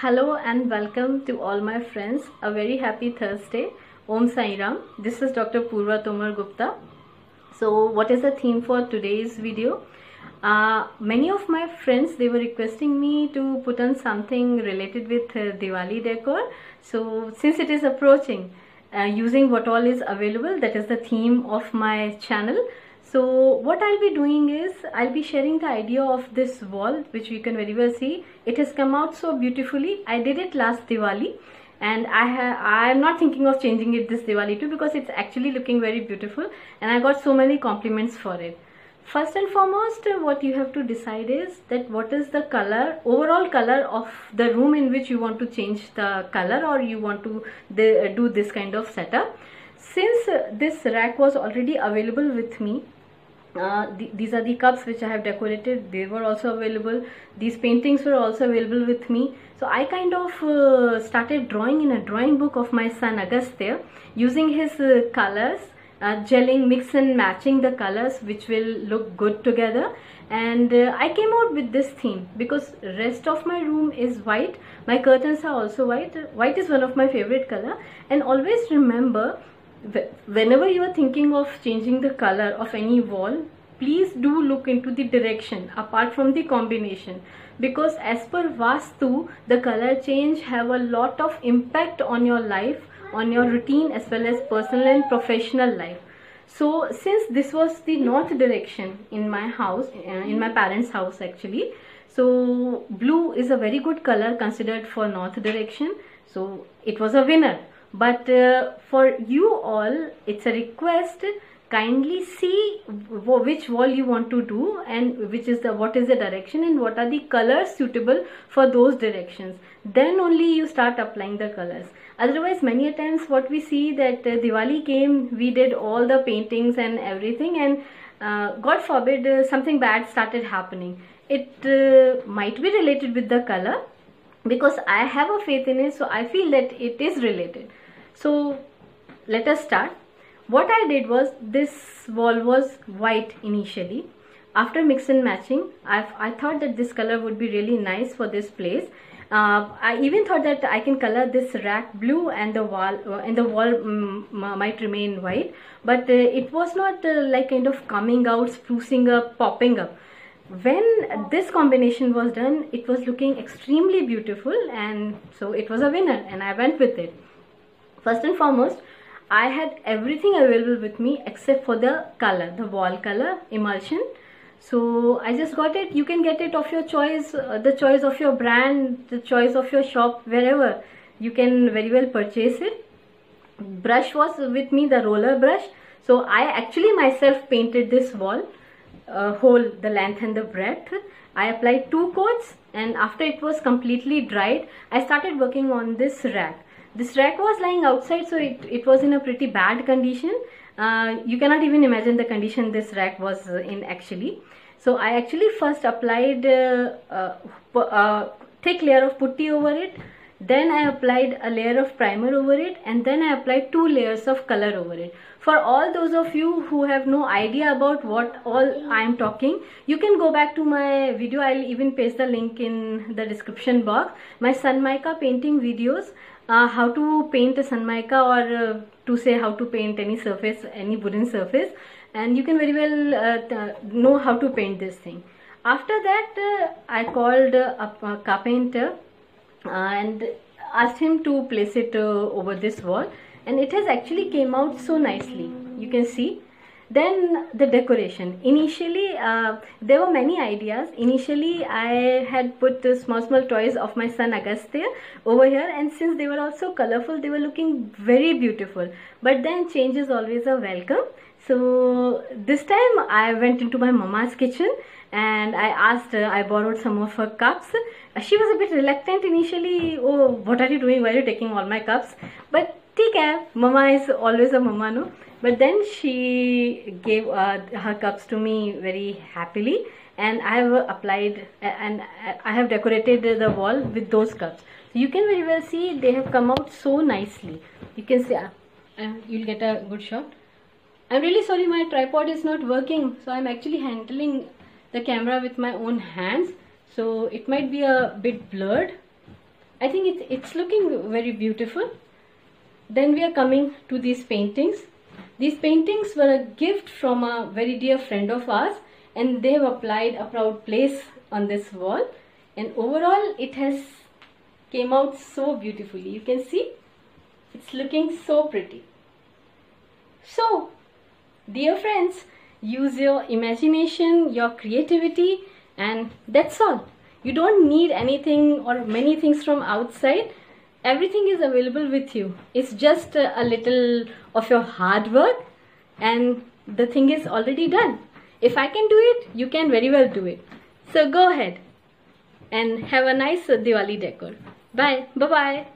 Hello and welcome to all my friends. A very happy Thursday. Om Sai Ram. This is Dr. Purva Tomar Gupta. So what is the theme for today's video? Many of my friends, they were requesting me to put on something related with Diwali decor. So since it is approaching, using what all is available, that is the theme of my channel. So what I'll be doing is I'll be sharing the idea of this wall, which you can very well see. It has come out so beautifully. I did it last Diwali and I am not thinking of changing it this Diwali too, because it's actually looking very beautiful and I got so many compliments for it. First and foremost, what you have to decide is that what is the color, overall color of the room in which you want to change the color, or you want to do this kind of setup. Since this rack was already available with me, these are the cups which I have decorated. They were also available. These paintings were also available with me. So I kind of started drawing in a drawing book of my son Agastya, using his colors, gelling, mix and matching the colors which will look good together. And I came out with this theme because rest of my room is white. My curtains are also white. White is one of my favorite color. And always remember, whenever you are thinking of changing the color of any wall, please do look into the direction apart from the combination, because as per Vastu, the color change have a lot of impact on your life, on your routine, as well as personal and professional life. So since this was the north direction in my house, in my parents' house actually, so blue is a very good color considered for north direction, so it was a winner. But for you all, it's a request, kindly see which wall you want to do and what is the direction and what are the colors suitable for those directions. Then only you start applying the colors. Otherwise, many a times what we see that Diwali came, we did all the paintings and everything, and God forbid something bad started happening. It might be related with the color, because I have a faith in it, so I feel that it is related. So let us start. What I did was, this wall was white initially. After mix and matching, I thought that this color would be really nice for this place. I even thought that I can color this rack blue and the wall might remain white, but it was not like kind of coming out, sprucing up, popping up. When this combination was done, it was looking extremely beautiful, and so it was a winner and I went with it. First and foremost, I had everything available with me except for the color, the wall color, emulsion. So I just got it. You can get it of your choice, the choice of your brand, the choice of your shop, wherever. You can very well purchase it. Brush was with me, the roller brush. So I actually myself painted this wall, whole, the length and the breadth. I applied 2 coats, and after it was completely dried, I started working on this rack. This rack was lying outside, so it was in a pretty bad condition. You cannot even imagine the condition this rack was in actually. So I actually first applied a thick layer of putty over it. Then I applied a layer of primer over it, and then I applied 2 layers of color over it. For all those of you who have no idea about what all I am talking, you can go back to my video. I'll even paste the link in the description box. My Sanmaika painting videos, how to paint a Sanmaika, or to say how to paint any surface, any wooden surface, and you can very well know how to paint this thing. After that, I called a carpenter and asked him to place it over this wall, and it has actually came out so nicely, you can see. Then the decoration. Initially, there were many ideas. Initially, I had put small toys of my son Agastya over here, and since they were also colorful, they were looking very beautiful. But then change is always a welcome. So this time I went into my mama's kitchen and I asked her, I borrowed some of her cups. She was a bit reluctant initially. Oh, what are you doing? Why are you taking all my cups? But ठीक है, mama is always a mama, no? But then she gave her cups to me very happily, and I have applied and I have decorated the wall with those cups. So you can very well see they have come out so nicely. You can see, you'll get a good shot. I'm really sorry, my tripod is not working, so I'm actually handling the camera with my own hands, so it might be a bit blurred. I think it's looking very beautiful. Then we are coming to these paintings. These paintings were a gift from a very dear friend of ours, and they have applied a proud place on this wall, and overall it has came out so beautifully. You can see it's looking so pretty. So dear friends, use your imagination, your creativity, and that's all. You don't need anything or many things from outside. Everything is available with you. It's just a little of your hard work, and the thing is already done. If I can do it, you can very well do it. So go ahead and have a nice Diwali decor. Bye. Bye-bye.